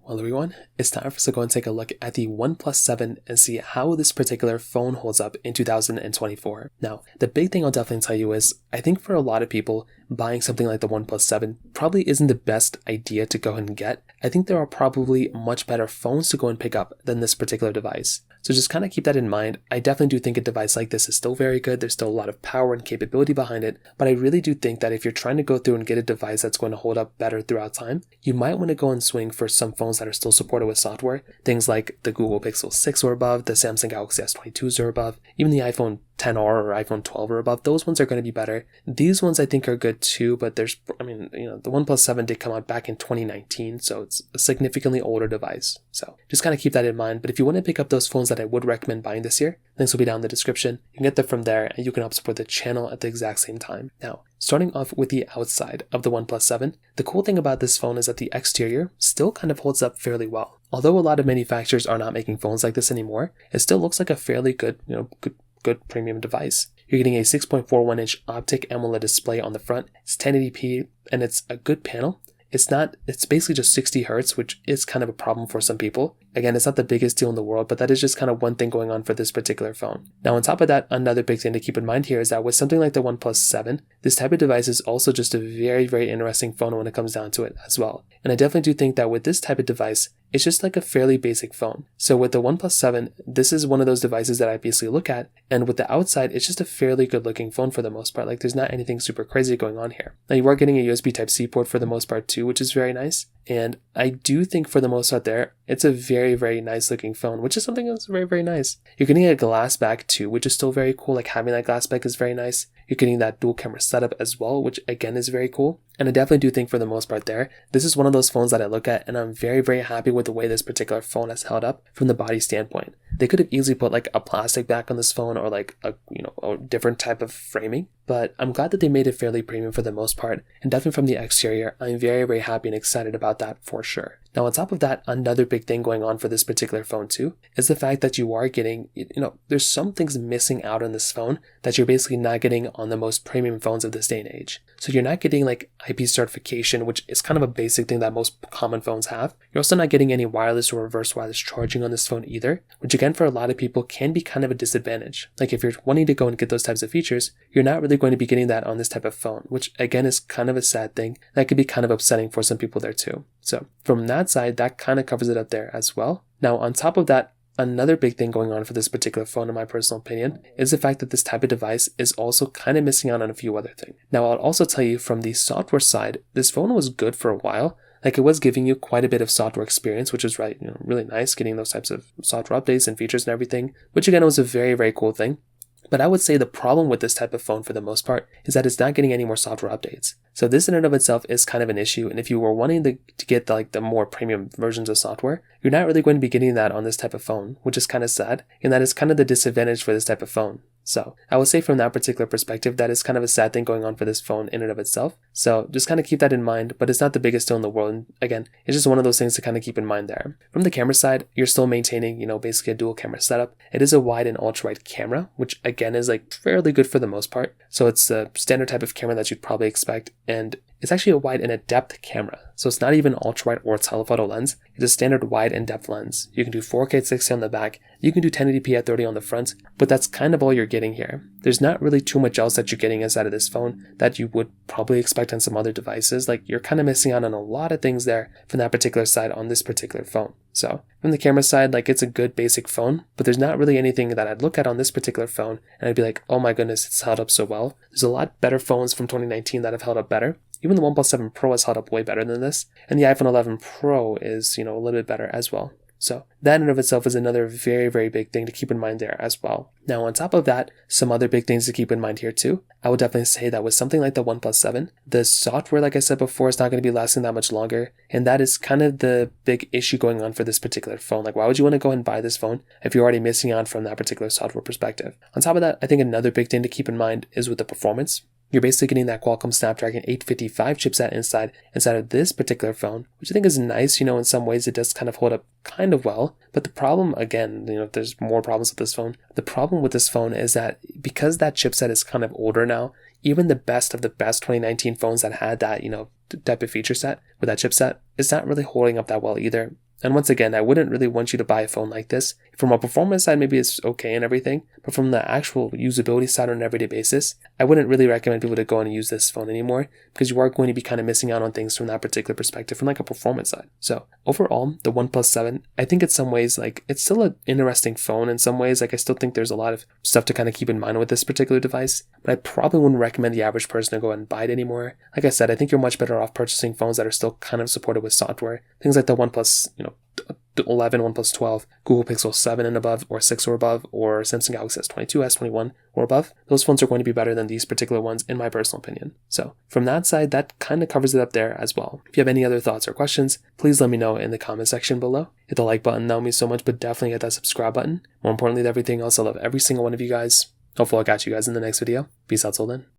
Well everyone, it's time for us to go and take a look at the OnePlus 7 and see how this particular phone holds up in 2024. Now, the big thing I'll definitely tell you is, I think for a lot of people, buying something like the OnePlus 7 probably isn't the best idea to go ahead and get. I think there are probably much better phones to go and pick up than this particular device. So just kind of keep that in mind. I definitely do think a device like this is still very good. There's still a lot of power and capability behind it, but I really do think that if you're trying to go through and get a device that's going to hold up better throughout time, you might want to go and swing for some phones that are still supported with software. Things like the Google Pixel 6 or above, the Samsung Galaxy S22s or above, even the iPhone 10R or iPhone 12 or above. Those ones are going to be better. These ones I think are good too, but the OnePlus 7 did come out back in 2019, so it's a significantly older device. So just kind of keep that in mind. But if you want to pick up those phones that I would recommend buying this year, links will be down in the description. You can get them from there and you can help support the channel at the exact same time. Now, starting off with the outside of the OnePlus 7, the cool thing about this phone is that the exterior still kind of holds up fairly well. Although a lot of manufacturers are not making phones like this anymore, it still looks like a fairly good premium device. You're getting a 6.41-inch optic AMOLED display on the front. It's 1080p and it's a good panel. It's basically just 60 Hz, which is kind of a problem for some people. Again, it's not the biggest deal in the world, but that is just kind of one thing going on for this particular phone. Now, on top of that, another big thing to keep in mind here is that with something like the OnePlus 7, this type of device is also just a very, very interesting phone when it comes down to it as well. And I definitely do think that with this type of device, it's just like a fairly basic phone. So with the OnePlus 7, this is one of those devices that I basically look at, and with the outside, it's just a fairly good looking phone for the most part. Like there's not anything super crazy going on here. Now you are getting a USB Type-C port for the most part too, which is very nice. And I do think for the most part there, it's a very, very nice looking phone, which is something that's very, very nice. You're getting a glass back too, which is still very cool. Like having that glass back is very nice. You're getting that dual camera setup as well, which again is very cool. And I definitely do think for the most part there, this is one of those phones that I look at and I'm very, very happy with the way this particular phone has held up from the body standpoint. They could have easily put like a plastic back on this phone or like a different type of framing, but I'm glad that they made it fairly premium for the most part. And definitely from the exterior, I'm very, very happy and excited about that for sure. Now on top of that, another big thing going on for this particular phone too is the fact that you are getting, there's some things missing out on this phone that you're basically not getting on the most premium phones of this day and age. So you're not getting like IP certification, which is kind of a basic thing that most common phones have. You're also not getting any wireless or reverse wireless charging on this phone either, which again for a lot of people can be kind of a disadvantage. Like if you're wanting to go and get those types of features, you're not really going to be getting that on this type of phone, which again is kind of a sad thing. That could be kind of upsetting for some people there too. So from that side, that kind of covers it up there as well. Now on top of that, another big thing going on for this particular phone, in my personal opinion, is the fact that this type of device is also kind of missing out on a few other things. Now, I'll also tell you from the software side, this phone was good for a while. Like it was giving you quite a bit of software experience, which is really nice, getting those types of software updates and features and everything, which again was a very, very cool thing. But I would say the problem with this type of phone for the most part is that it's not getting any more software updates. So this in and of itself is kind of an issue. And if you were wanting to get the more premium versions of software, you're not really going to be getting that on this type of phone, which is kind of sad. And that is kind of the disadvantage for this type of phone. So I would say from that particular perspective, that is kind of a sad thing going on for this phone in and of itself. So just kind of keep that in mind, but it's not the biggest deal in the world. And again, it's just one of those things to kind of keep in mind there. From the camera side, you're still maintaining, basically a dual camera setup. It is a wide and ultra wide camera, which again is like fairly good for the most part. So it's a standard type of camera that you'd probably expect. And it's actually a wide and a depth camera. So it's not even ultra wide or telephoto lens. It's a standard wide and depth lens. You can do 4K at 60 on the back. You can do 1080p at 30 on the front, but that's kind of all you're getting here. There's not really too much else that you're getting inside of this phone that you would probably expect on some other devices. Like you're kind of missing out on a lot of things there from that particular side on this particular phone. So from the camera side, like it's a good basic phone, but there's not really anything that I'd look at on this particular phone and I'd be like, oh my goodness, it's held up so well. There's a lot better phones from 2019 that have held up better. Even the OnePlus 7 Pro has held up way better than this, and the iPhone 11 Pro is, a little bit better as well. So that in and of itself is another very, very big thing to keep in mind there as well. Now on top of that, some other big things to keep in mind here too. I would definitely say that with something like the OnePlus 7, the software, like I said before, is not going to be lasting that much longer, and that is kind of the big issue going on for this particular phone. Like why would you want to go and buy this phone if you're already missing out from that particular software perspective? On top of that, I think another big thing to keep in mind is with the performance. You're basically getting that Qualcomm Snapdragon 855 chipset inside of this particular phone, which I think is nice. In some ways it does kind of hold up kind of well. But the problem, again, if there's more problems with this phone, the problem with this phone is that because that chipset is kind of older now, even the best of the best 2019 phones that had that, type of feature set with that chipset, it's not really holding up that well either. And once again, I wouldn't really want you to buy a phone like this. From a performance side, maybe it's okay and everything, but from the actual usability side on an everyday basis, I wouldn't really recommend people to go and use this phone anymore, because you are going to be kind of missing out on things from that particular perspective, from like a performance side. So overall, the OnePlus 7, I think in some ways, like, it's still an interesting phone in some ways. Like, I still think there's a lot of stuff to kind of keep in mind with this particular device, but I probably wouldn't recommend the average person to go and buy it anymore. Like I said, I think you're much better off purchasing phones that are still kind of supported with software. Things like the OnePlus, 11, OnePlus 12, Google Pixel 7 and above, or 6 or above, or Samsung Galaxy S22, S21 or above. Those phones are going to be better than these particular ones, in my personal opinion. So from that side, that kind of covers it up there as well. If you have any other thoughts or questions, please let me know in the comment section below. Hit the like button, that would mean so much, but definitely hit that subscribe button. More importantly than everything else, I love every single one of you guys. Hopefully I'll catch you guys in the next video. Peace out till then.